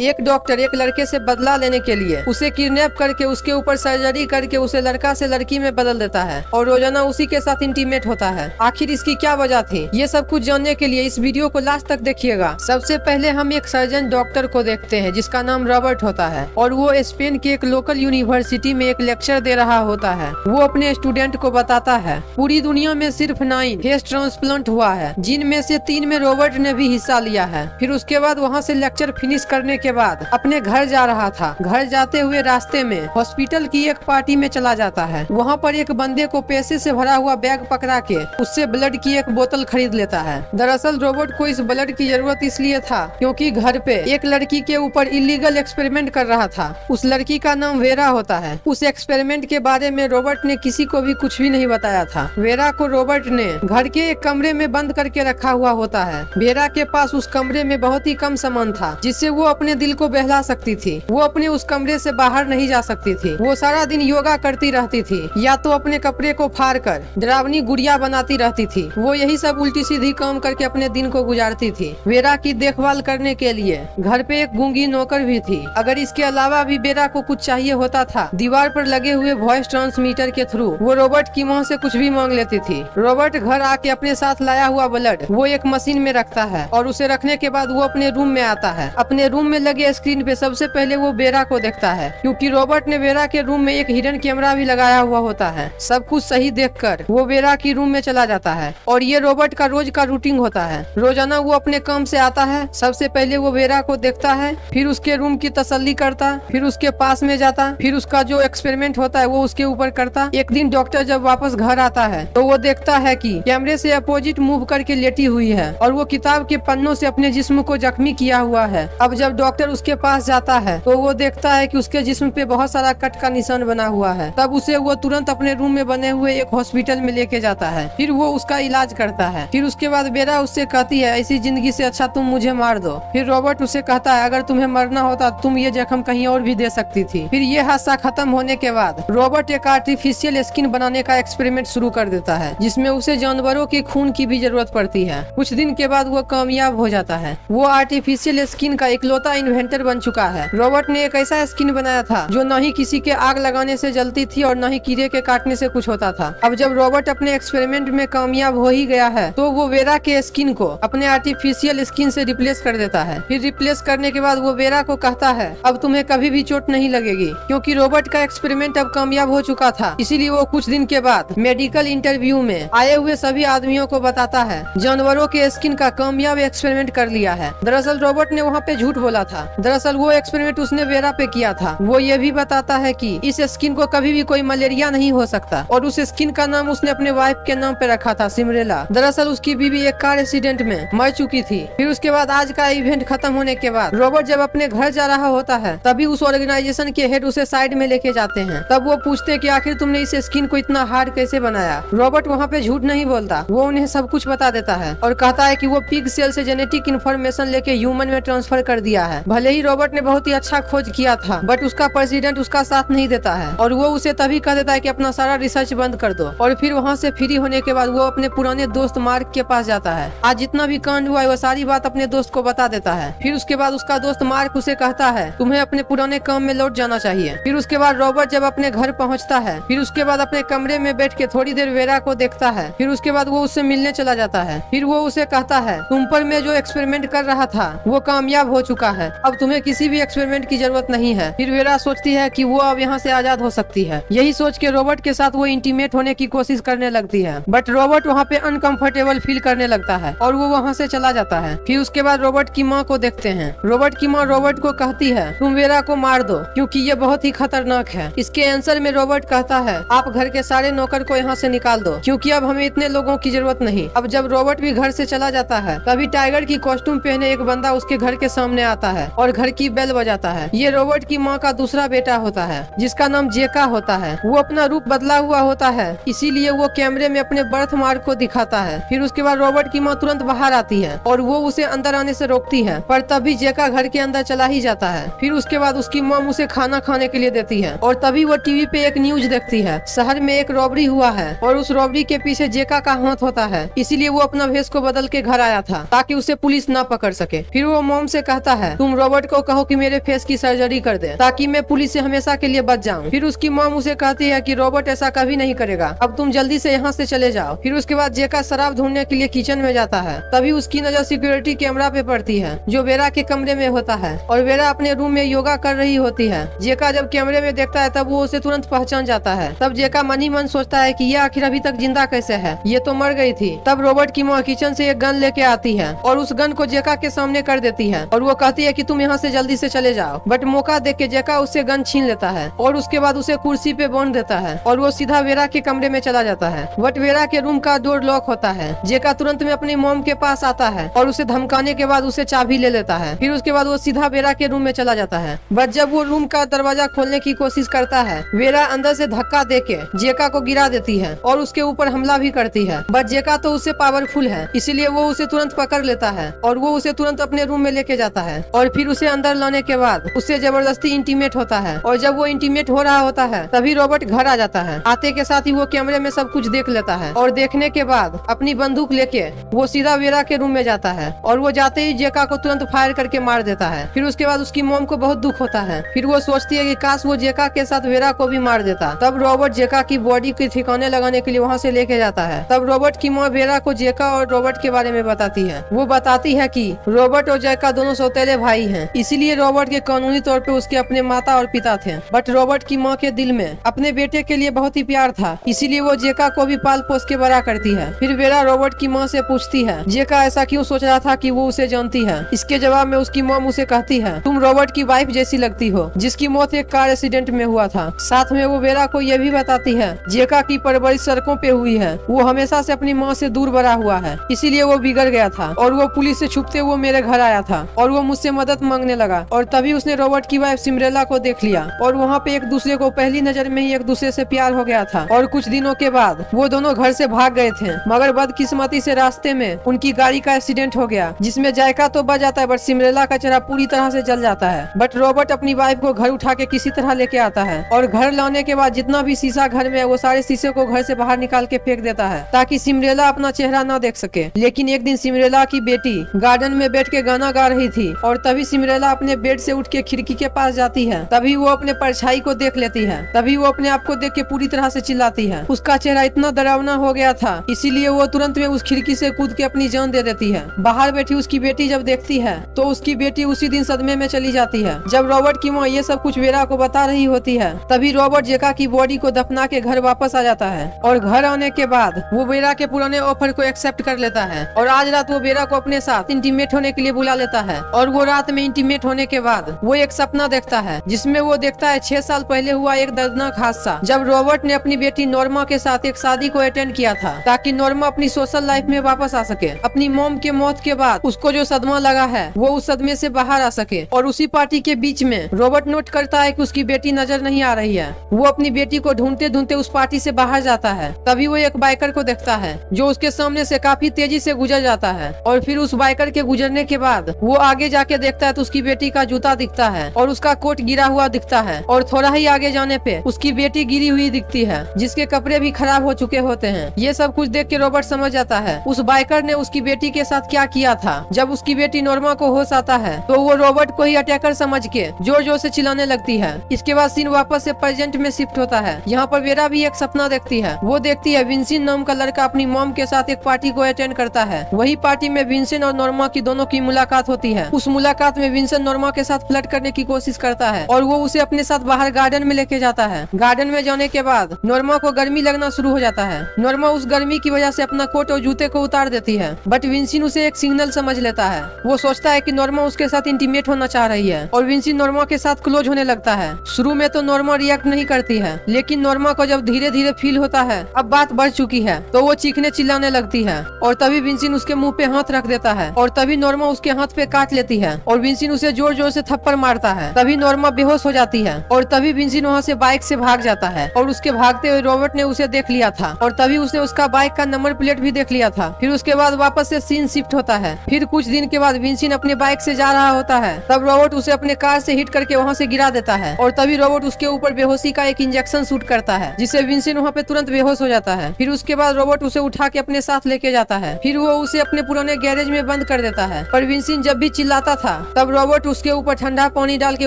एक डॉक्टर एक लड़के से बदला लेने के लिए उसे किडनैप करके उसके ऊपर सर्जरी करके उसे लड़का से लड़की में बदल देता है और रोजाना उसी के साथ इंटीमेट होता है। आखिर इसकी क्या वजह थी, ये सब कुछ जानने के लिए इस वीडियो को लास्ट तक देखिएगा। सबसे पहले हम एक सर्जन डॉक्टर को देखते हैं जिसका नाम रॉबर्ट होता है और वो स्पेन के एक लोकल यूनिवर्सिटी में एक लेक्चर दे रहा होता है। वो अपने स्टूडेंट को बताता है पूरी दुनिया में सिर्फ 9 फेस ट्रांसप्लांट हुआ है, जिनमें से 3 में रॉबर्ट ने भी हिस्सा लिया है। फिर उसके बाद वहाँ से लेक्चर फिनिश करने के बाद अपने घर जा रहा था। घर जाते हुए रास्ते में हॉस्पिटल की एक पार्टी में चला जाता है। वहाँ पर एक बंदे को पैसे से भरा हुआ बैग पकड़ा के उससे ब्लड की एक बोतल खरीद लेता है। दरअसल रॉबर्ट को इस ब्लड की जरूरत इसलिए था क्योंकि घर पे एक लड़की के ऊपर इलीगल एक्सपेरिमेंट कर रहा था। उस लड़की का नाम वेरा होता है। उस एक्सपेरिमेंट के बारे में रॉबर्ट ने किसी को भी कुछ भी नहीं बताया था। वेरा को रॉबर्ट ने घर के एक कमरे में बंद करके रखा हुआ होता है। वेरा के पास उस कमरे में बहुत ही कम सामान था जिससे वो अपने दिल को बहला सकती थी। वो अपने उस कमरे से बाहर नहीं जा सकती थी। वो सारा दिन योगा करती रहती थी या तो अपने कपड़े को फाड़ कर डरावनी गुड़िया बनाती रहती थी। वो यही सब उल्टी सीधी काम करके अपने दिन को गुजारती थी। वेरा की देखभाल करने के लिए घर पे एक गूंगी नौकर भी थी। अगर इसके अलावा भी वेरा को कुछ चाहिए होता था, दीवार पर लगे हुए वॉइस ट्रांसमीटर के थ्रू वो रॉबर्ट की माँ से कुछ भी मांग लेती थी। रॉबर्ट घर आके अपने साथ लाया हुआ ब्लड वो एक मशीन में रखता है और उसे रखने के बाद वो अपने रूम में आता है। अपने रूम में लगे स्क्रीन पे सबसे पहले वो वेरा को देखता है क्योंकि रॉबर्ट ने वेरा के रूम में एक हिडन कैमरा भी लगाया हुआ होता है। सब कुछ सही देखकर वो वेरा की रूम में चला जाता है और ये रॉबर्ट का रोज का रूटीन होता है। रोजाना वो अपने काम से आता है, सबसे पहले वो वेरा को देखता है, फिर उसके रूम की तसल्ली करता, फिर उसके पास में जाता, फिर उसका जो एक्सपेरिमेंट होता है वो उसके ऊपर करता। एक दिन डॉक्टर जब वापस घर आता है तो वो देखता है कि कैमरे से अपोजिट मूव करके लेटी हुई है और वो किताब के पन्नों से अपने जिस्म को जख्मी किया हुआ है। अब जब डॉक्टर उसके पास जाता है तो वो देखता है कि उसके जिस्म पे बहुत सारा कट का निशान बना हुआ है। तब उसे वो तुरंत अपने रूम में बने हुए एक हॉस्पिटल में लेके जाता है। फिर वो उसका इलाज करता है। फिर उसके बाद वेरा उससे कहती है ऐसी जिंदगी से अच्छा तुम मुझे मार दो। फिर रॉबर्ट उसे कहता है अगर तुम्हें मरना होता तुम ये जख्म कहीं और भी दे सकती थी। फिर ये हादसा खत्म होने के बाद रॉबर्ट एक आर्टिफिशियल स्किन बनाने का एक्सपेरिमेंट शुरू कर देता है जिसमें उसे जानवरों के खून की भी जरूरत पड़ती है। कुछ दिन के बाद वो कामयाब हो जाता है। वो आर्टिफिशियल स्किन का इकलौता इन्वेंटर बन चुका है। रॉबर्ट ने एक ऐसा स्किन बनाया था जो न ही किसी के आग लगाने से जलती थी और न ही कीड़े के काटने से कुछ होता था। अब जब रॉबर्ट अपने एक्सपेरिमेंट में कामयाब हो ही गया है तो वो वेरा के स्किन को अपने आर्टिफिशियल स्किन से रिप्लेस कर देता है। फिर रिप्लेस करने के बाद वो वेरा को कहता है अब तुम्हें कभी भी चोट नहीं लगेगी क्योंकि रॉबर्ट का एक्सपेरिमेंट अब कामयाब हो चुका था। इसीलिए वो कुछ दिन के बाद मेडिकल इंटरव्यू में आए हुए सभी आदमियों को बताता है जानवरों के स्किन का कामयाब एक्सपेरिमेंट कर लिया है। दरअसल रॉबर्ट ने वहाँ पे झूठ बोला था। दरअसल वो एक्सपेरिमेंट उसने वेरा पे किया था। वो ये भी बताता है कि इस स्किन को कभी भी कोई मलेरिया नहीं हो सकता और उस स्किन का नाम उसने अपने वाइफ के नाम पे रखा था, सिमरेला। दरअसल उसकी बीवी एक कार एक्सीडेंट में मर चुकी थी। फिर उसके बाद आज का इवेंट खत्म होने के बाद रॉबर्ट जब अपने घर जा रहा होता है तभी उस ऑर्गेनाइजेशन के हेड उसे साइड में लेके जाते हैं। तब वो पूछते कि आखिर तुमने इस स्किन को इतना हार्ड कैसे बनाया। रॉबर्ट वहाँ पे झूठ नहीं बोलता, वो उन्हें सब कुछ बता देता है और कहता है कि वो पिग सेल से जेनेटिक इन्फॉर्मेशन लेके ह्यूमन में ट्रांसफर कर दिया है। भले ही रॉबर्ट ने बहुत ही अच्छा खोज किया था बट उसका प्रेसिडेंट उसका साथ नहीं देता है और वो उसे तभी कह देता है कि अपना सारा रिसर्च बंद कर दो। और फिर वहाँ से फ्री होने के बाद वो अपने पुराने दोस्त मार्क के पास जाता है। आज जितना भी कांड हुआ है वो सारी बात अपने दोस्त को बता देता है। फिर उसके बाद उसका दोस्त मार्क उसे कहता है तुम्हें अपने पुराने काम में लौट जाना चाहिए। फिर उसके बाद रॉबर्ट जब अपने घर पहुँचता है फिर उसके बाद अपने कमरे में बैठ के थोड़ी देर वेरा को देखता है। फिर उसके बाद वो उससे मिलने चला जाता है। फिर वो उसे कहता है तुम पर मैं जो एक्सपेरिमेंट कर रहा था वो कामयाब हो चुका है, अब तुम्हें किसी भी एक्सपेरिमेंट की जरूरत नहीं है। फिर वेरा सोचती है कि वो अब यहाँ से आजाद हो सकती है। यही सोच के रॉबर्ट के साथ वो इंटीमेट होने की कोशिश करने लगती है बट रॉबर्ट वहाँ पे अनकंफर्टेबल फील करने लगता है और वो वहाँ से चला जाता है। फिर उसके बाद रॉबर्ट की माँ को देखते हैं। रॉबर्ट की माँ रॉबर्ट को कहती है तुम वेरा को मार दो क्योंकि ये बहुत ही खतरनाक है। इसके आंसर में रॉबर्ट कहता है आप घर के सारे नौकर को यहाँ से निकाल दो क्योंकि अब हमें इतने लोगों की जरूरत नहीं। अब जब रॉबर्ट भी घर से चला जाता है तभी टाइगर की कॉस्ट्यूम पहने एक बंदा उसके घर के सामने आता है और घर की बेल बजाता है। ये रॉबर्ट की माँ का दूसरा बेटा होता है जिसका नाम जेका होता है। वो अपना रूप बदला हुआ होता है इसीलिए वो कैमरे में अपने बर्थ मार्क को दिखाता है। फिर उसके बाद रॉबर्ट की माँ तुरंत बाहर आती है और वो उसे अंदर आने से रोकती है पर तभी जेका घर के अंदर चला ही जाता है। फिर उसके बाद उसकी माँ उसे खाना खाने के लिए देती है और तभी वो टीवी पे एक न्यूज देखती है शहर में एक रॉबरी हुआ है और उस रॉबरी के पीछे जेका का हाथ होता है। इसीलिए वो अपना भेष को बदल के घर आया था ताकि उसे पुलिस ना पकड़ सके। फिर वो मॉम से कहता है तुम तुम रॉबर्ट को कहो कि मेरे फेस की सर्जरी कर दे ताकि मैं पुलिस से हमेशा के लिए बच जाऊं। फिर उसकी मॉम उसे कहती है कि रॉबर्ट ऐसा कभी नहीं करेगा, अब तुम जल्दी से यहाँ से चले जाओ। फिर उसके बाद जेका शराब ढूंढने के लिए किचन में जाता है। तभी उसकी नजर सिक्योरिटी कैमरा पे पड़ती है जो वेरा के कमरे में होता है और वेरा अपने रूम में योगा कर रही होती है। जेका जब कैमरे में देखता है तब वो उसे तुरंत पहचान जाता है। तब जेका मन ही मन सोचता है कि ये आखिर अभी तक जिंदा कैसे है, ये तो मर गई थी। तब रॉबर्ट की माँ किचन से एक गन लेके आती है और उस गन को जेका के सामने कर देती है और वो कहती है कि तुम यहाँ से जल्दी से चले जाओ। बट मौका देख के जेका उससे गन छीन लेता है और उसके बाद उसे कुर्सी पे बांध देता है और वो सीधा वेरा के कमरे में चला जाता है। बट वेरा के रूम का डोर लॉक होता है। जेका तुरंत में अपनी मॉम के पास आता है और उसे धमकाने के बाद उसे चाबी ले लेता है। फिर उसके बाद वो सीधा वेरा के रूम में चला जाता है। बट जब वो रूम का दरवाजा खोलने की कोशिश करता है, वेरा अंदर से धक्का देके जेका को गिरा देती है और उसके ऊपर हमला भी करती है। बट जेका तो उससे पावरफुल है, इसीलिए वो उसे तुरंत पकड़ लेता है और वो उसे तुरंत अपने रूम में लेके जाता है और फिर उसे अंदर लाने के बाद उससे जबरदस्ती इंटीमेट होता है। और जब वो इंटीमेट हो रहा होता है तभी रॉबर्ट घर आ जाता है। आते के साथ ही वो कैमरे में सब कुछ देख लेता है और देखने के बाद अपनी बंदूक लेके वो सीधा वेरा के रूम में जाता है और वो जाते ही जेका को तुरंत फायर करके मार देता है। फिर उसके बाद उसकी मॉम को बहुत दुख होता है। फिर वो सोचती है कि काश वो जेका के साथ वेरा को भी मार देता। तब रॉबर्ट जेका की बॉडी के ठिकाने लगाने के लिए वहाँ से लेके जाता है। तब रॉबर्ट की माँ वेरा को जेका और रॉबर्ट के बारे में बताती है। वो बताती है कि रॉबर्ट और जेका दोनों सौतेले भाई हैं, इसीलिए रॉबर्ट के कानूनी तौर पे उसके अपने माता और पिता थे। बट रॉबर्ट की माँ के दिल में अपने बेटे के लिए बहुत ही प्यार था, इसीलिए वो जेका को भी पाल पोस के बड़ा करती है। फिर वेरा रॉबर्ट की माँ से पूछती है जेका ऐसा क्यों सोच रहा था कि वो उसे जानती है। इसके जवाब में उसकी मॉम उसे कहती है तुम रॉबर्ट की वाइफ जैसी लगती हो जिसकी मौत एक कार एक्सीडेंट में हुआ था। साथ में वो वेरा को यह भी बताती है जेका की परवरिश सड़कों पे हुई है, वो हमेशा से अपनी माँ से दूर बड़ा हुआ है, इसीलिए वो बिगड़ गया था और वो पुलिस से छुपते हुए मेरे घर आया था और वो मुझसे मदद मांगने लगा और तभी उसने रॉबर्ट की वाइफ सिमरेला को देख लिया और वहाँ पे एक दूसरे को पहली नजर में ही एक दूसरे से प्यार हो गया था। और कुछ दिनों के बाद वो दोनों घर से भाग गए थे, मगर बदकिस्मती से रास्ते में उनकी गाड़ी का एक्सीडेंट हो गया जिसमें जायका तो बच जाता है बट सिमरेला का चेहरा पूरी तरह से जल जाता है। बट रॉबर्ट अपनी वाइफ को घर उठा के किसी तरह लेके आता है और घर लाने के बाद जितना भी शीशा घर में है वो सारे शीशे को घर से बाहर निकाल के फेंक देता है ताकि सिमरेला अपना चेहरा न देख सके। लेकिन एक दिन सिमरेला की बेटी गार्डन में बैठ के गाना गा रही थी और तभी सिमरेला अपने बेड से उठ के खिड़की के पास जाती है। तभी वो अपने परछाई को देख लेती है। तभी वो अपने आप को देख के पूरी तरह से चिल्लाती है। उसका चेहरा इतना डरावना हो गया था इसीलिए वो तुरंत में उस खिड़की से कूद के अपनी जान दे देती है। बाहर बैठी उसकी बेटी जब देखती है तो उसकी बेटी उसी दिन सदमे में चली जाती है। जब रॉबर्ट की माँ ये सब कुछ वेरा को बता रही होती है तभी रॉबर्ट जेका की बॉडी को दफना के घर वापस आ जाता है और घर आने के बाद वो वेरा के पुराने ऑफर को एक्सेप्ट कर लेता है और आज रात वो वेरा को अपने साथ इंटीमेट होने के लिए बुला लेता है। और वो रात में इंटीमेट होने के बाद वो एक सपना देखता है जिसमें वो देखता है 6 साल पहले हुआ एक दर्दनाक हादसा जब रॉबर्ट ने अपनी बेटी नॉर्मा के साथ एक शादी को अटेंड किया था ताकि नॉर्मा अपनी सोशल लाइफ में वापस आ सके। अपनी मॉम के मौत के बाद उसको जो सदमा लगा है वो उस सदमे से बाहर आ सके। और उसी पार्टी के बीच में रॉबर्ट नोट करता है कि उसकी बेटी नजर नहीं आ रही है। वो अपनी बेटी को ढूंढते ढूंढते उस पार्टी से बाहर जाता है। तभी वो एक बाइकर को देखता है जो उसके सामने से काफी तेजी से गुजर जाता है और फिर उस बाइकर के गुजरने के बाद वो आगे जाके देखता है तो उसकी बेटी का जूता दिखता है और उसका कोट गिरा हुआ दिखता है और थोड़ा ही आगे जाने पे उसकी बेटी गिरी हुई दिखती है जिसके कपड़े भी खराब हो चुके होते हैं। ये सब कुछ देख के रॉबर्ट समझ जाता है उस बाइकर ने उसकी बेटी के साथ क्या किया था। जब उसकी बेटी नॉर्मा को होश आता है तो वो रॉबर्ट को ही अटैकर समझ के जोर जोर से चिल्लाने लगती है। इसके बाद सीन वापस से प्रेजेंट में शिफ्ट होता है। यहाँ पर वेरा भी एक सपना देखती है। वो देखती है विंसेंट नाम का लड़का अपनी मॉम के साथ एक पार्टी को अटेंड करता है। वही पार्टी में विंसेंट और नॉर्मा की दोनों की मुलाकात होती है। उस मुलाकात में विंसेंट नॉर्मा के साथ फ्लर्ट करने की कोशिश करता है और वो उसे अपने साथ बाहर गार्डन में लेके जाता है। गार्डन में जाने के बाद नॉर्मा को गर्मी लगना शुरू हो जाता है। नॉर्मा उस गर्मी की वजह से अपना कोट और जूते को उतार देती है बट विंसेंट उसे एक सिग्नल समझ लेता है। वो सोचता है कि नॉर्मा उसके साथ इंटीमेट होना चाह रही है और विंसेंट नॉर्मा के साथ क्लोज होने लगता है। शुरू में तो नॉर्मा रिएक्ट नहीं करती है लेकिन नॉर्मा को जब धीरे धीरे फील होता है अब बात बढ़ चुकी है तो वो चीखने चिल्लाने लगती है और तभी विंसेंट उसके मुंह पे हाथ रख देता है और तभी नॉर्मा उसके हाथ पे काट लेती है और विंसेंट उसे जोर जोर से थप्पड़ मारता है। तभी नॉर्मा बेहोश हो जाती है और तभी विंसेंट वहाँ से बाइक से भाग जाता है और उसके भागते हुए रॉबर्ट ने उसे देख लिया था और तभी उसने उसका बाइक का नंबर प्लेट भी देख लिया था। फिर उसके बाद वापस से सीन शिफ्ट होता है। फिर कुछ दिन के बाद विंसेंट अपने बाइक से जा रहा होता है तब रॉबर्ट उसे अपने कार से हिट करके वहाँ से गिरा देता है और तभी रॉबर्ट उसके ऊपर बेहोशी का एक इंजेक्शन शूट करता है जिससे विंसेंट वहाँ पे तुरंत बेहोश हो जाता है। फिर उसके बाद रॉबर्ट उसे उठा के अपने साथ लेके जाता है। फिर वो उसे अपने पुराने गैरेज में बंद कर देता है। पर विंसेंट जब भी चिल्लाता था था तब रॉबर्ट उसके ऊपर ठंडा पानी डाल के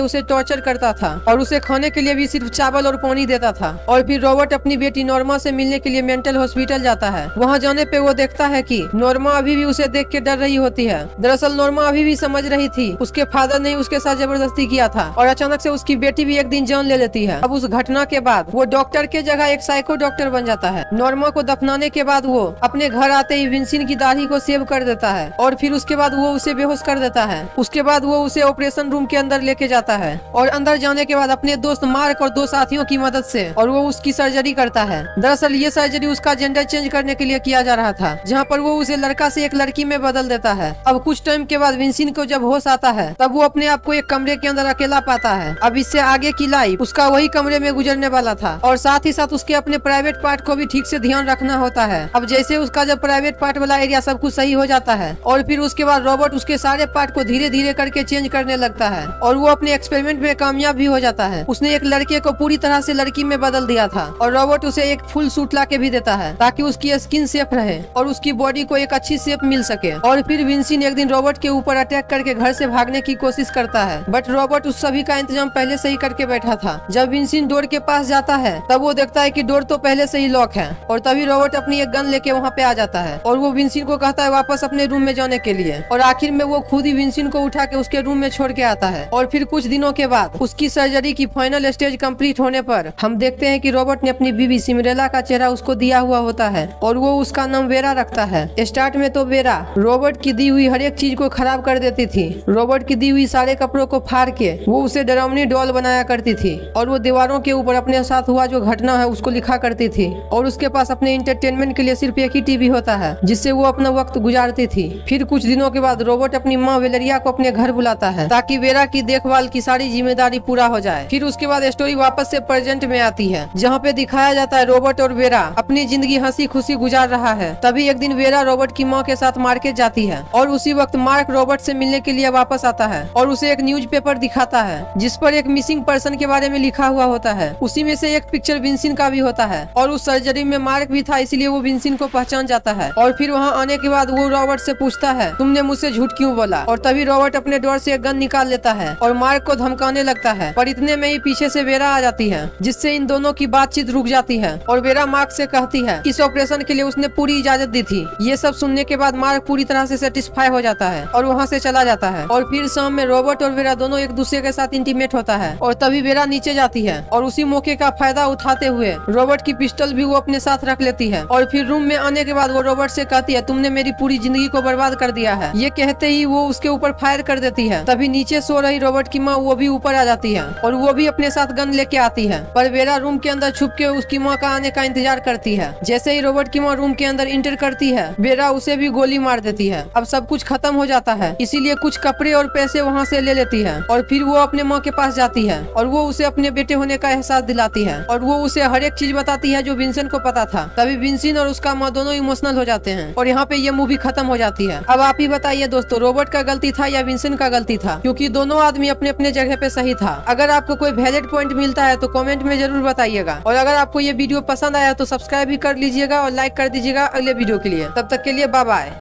उसे टॉर्चर करता था और उसे खाने के लिए भी सिर्फ चावल और पानी देता था। और फिर रॉबर्ट अपनी बेटी नॉर्मा से मिलने के लिए मेंटल हॉस्पिटल जाता है। वहाँ जाने पे वो देखता है कि नॉर्मा अभी भी उसे देख के डर रही होती है। दरअसल नॉर्मा अभी भी समझ रही थी उसके फादर ने उसके साथ जबरदस्ती किया था और अचानक से उसकी बेटी भी एक दिन जान ले लेती है। अब उस घटना के बाद वो डॉक्टर के जगह एक साइको डॉक्टर बन जाता है। नॉर्मा को दफनाने के बाद वो अपने घर आते ही विंसेंट की दाढ़ी को सेव कर देता है और फिर उसके बाद वो उसे बेहोश कर देता है। उसके बाद वो उसे ऑपरेशन रूम के अंदर लेके जाता है और अंदर जाने के बाद अपने दोस्त मार्क और 2 साथियों की मदद से और वो उसकी सर्जरी करता है। दरअसल ये सर्जरी उसका जेंडर चेंज करने के लिए किया जा रहा था, जहाँ पर वो उसे लड़का से एक लड़की में बदल देता है। अब कुछ टाइम के बाद विंसेंट को जब होश आता है तब वो अपने आप को एक कमरे के अंदर अकेला पाता है। अब इससे आगे की लाइफ उसका वही कमरे में गुजरने वाला था और साथ ही साथ उसके अपने प्राइवेट पार्ट को भी ठीक से ध्यान रखना होता है। अब जैसे उसका जब प्राइवेट पार्ट वाला एरिया सब कुछ सही हो जाता है और फिर उसके बाद रॉबर्ट उसके सारे पार्ट को धीरे धीरे करके चेंज करने लगता है और वो अपने एक्सपेरिमेंट में कामयाब भी हो जाता है। उसने एक लड़के को पूरी तरह से लड़की में बदल दिया था और रॉबर्ट उसे एक फुल सूट ला के भी देता है ताकि उसकी स्किन सेफ रहे और उसकी बॉडी को एक अच्छी शेप मिल सके। और फिर विंसेंट एक दिन रॉबर्ट के ऊपर अटैक करके घर से भागने की कोशिश करता है, बट रॉबर्ट उस सभी का इंतजाम पहले से ही करके बैठा था। जब विंसेंट डोर के पास जाता है तब वो देखता है कि डोर तो पहले से ही लॉक है और तभी रॉबर्ट अपनी एक गन लेके वहाँ पे आ जाता है और वो विंसेंट को कहता है वापस अपने रूम में जाने के लिए और आखिर में वो खुद ही विंसेंट को उठा के उसके रूम में छोड़ के आता है। और फिर कुछ दिनों के बाद उसकी सर्जरी की फाइनल स्टेज कंप्लीट होने पर हम देखते हैं कि रॉबर्ट ने अपनी बीवी सिमरेला का चेहरा उसको दिया हुआ होता है और वो उसका नाम वेरा रखता है। स्टार्ट में तो वेरा रॉबर्ट की दी हुई हर एक चीज को खराब कर देती थी। रॉबर्ट की दी हुई सारे कपड़ों को फाड़ के वो उसे डरावनी डॉल बनाया करती थी और वो दीवारों के ऊपर अपने साथ हुआ जो घटना है उसको लिखा करती थी और उसके पास अपने इंटरटेनमेंट के लिए सिर्फ एक ही टीवी होता है जिससे वो अपना वक्त गुजारती थी। फिर कुछ दिनों के बाद रॉबर्ट अपनी माँ वेलेरिया को अपने घर बुलाता है ताकि वेरा की देखभाल की सारी जिम्मेदारी पूरा हो जाए। फिर उसके बाद स्टोरी वापस से प्रेजेंट में आती है जहाँ पे दिखाया जाता है रॉबर्ट और वेरा अपनी जिंदगी हंसी खुशी गुजार रहा है। तभी एक दिन वेरा रॉबर्ट की माँ के साथ मार्केट जाती है और उसी वक्त मार्क रॉबर्ट से मिलने के लिए वापस आता है और उसे एक न्यूज़पेपर दिखाता है जिस पर एक मिसिंग पर्सन के बारे में लिखा हुआ होता है। उसी में से एक पिक्चर विंसेंट का भी होता है और उस सर्जरी में मार्क भी था, इसलिए वो विंसेंट को पहचान जाता है। और फिर वहाँ आने के बाद वो रॉबर्ट से पूछता है तुमने मुझसे झूठ क्यों बोला। और तभी रॉबर्ट अपने डोर से एक गन निकाल लेता है और मार्क को धमकाने लगता है, पर इतने में ही पीछे से वेरा आ जाती है जिससे इन दोनों की बातचीत रुक जाती है और वेरा मार्क से कहती है इस ऑपरेशन के लिए उसने पूरी इजाजत दी थी। ये सब सुनने के बाद मार्क पूरी तरह से सेटिस्फाई हो जाता है और वहाँ से चला जाता है। और फिर शाम में रॉबर्ट और वेरा दोनों एक दूसरे के साथ इंटीमेट होता है और तभी वेरा नीचे जाती है और उसी मौके का फायदा उठाते हुए रॉबर्ट की पिस्टल भी वो अपने साथ रख लेती है। और फिर रूम में आने के बाद वो रॉबर्ट से कहती है तुमने मेरी पूरी जिंदगी को बर्बाद कर दिया है। ये कहते ही वो उसके ऊपर फायर कर देती है। तभी नीचे सो रही रॉबर्ट की माँ वो भी ऊपर आ जाती है और वो भी अपने साथ गन लेके आती है, पर वेरा रूम के अंदर छुप के उसकी माँ का आने का इंतजार करती है। जैसे ही रॉबर्ट की माँ रूम के अंदर इंटर करती है वेरा उसे भी गोली मार देती है। अब सब कुछ खत्म हो जाता है, इसीलिए कुछ कपड़े और पैसे वहाँ से ले लेती है और फिर वो अपने माँ के पास जाती है और वो उसे अपने बेटे होने का एहसास दिलाती है और वो उसे हर एक चीज बताती है जो विंसेंट को पता था। तभी विंसेंट और उसका माँ दोनों इमोशनल हो जाते हैं और यहाँ पे ये मूवी खत्म हो जाती है। अब आप ही बताइए दोस्तों, रॉबर्ट का गलती था या विंसेंट का गलती था, क्योंकि दोनों आदमी अपने अपने जगह पे सही था। अगर आपको कोई वैलिड पॉइंट मिलता है तो कमेंट में जरूर बताइएगा और अगर आपको ये वीडियो पसंद आया तो सब्सक्राइब भी कर लीजिएगा और लाइक कर दीजिएगा अगले वीडियो के लिए। तब तक के लिए बाय बाय।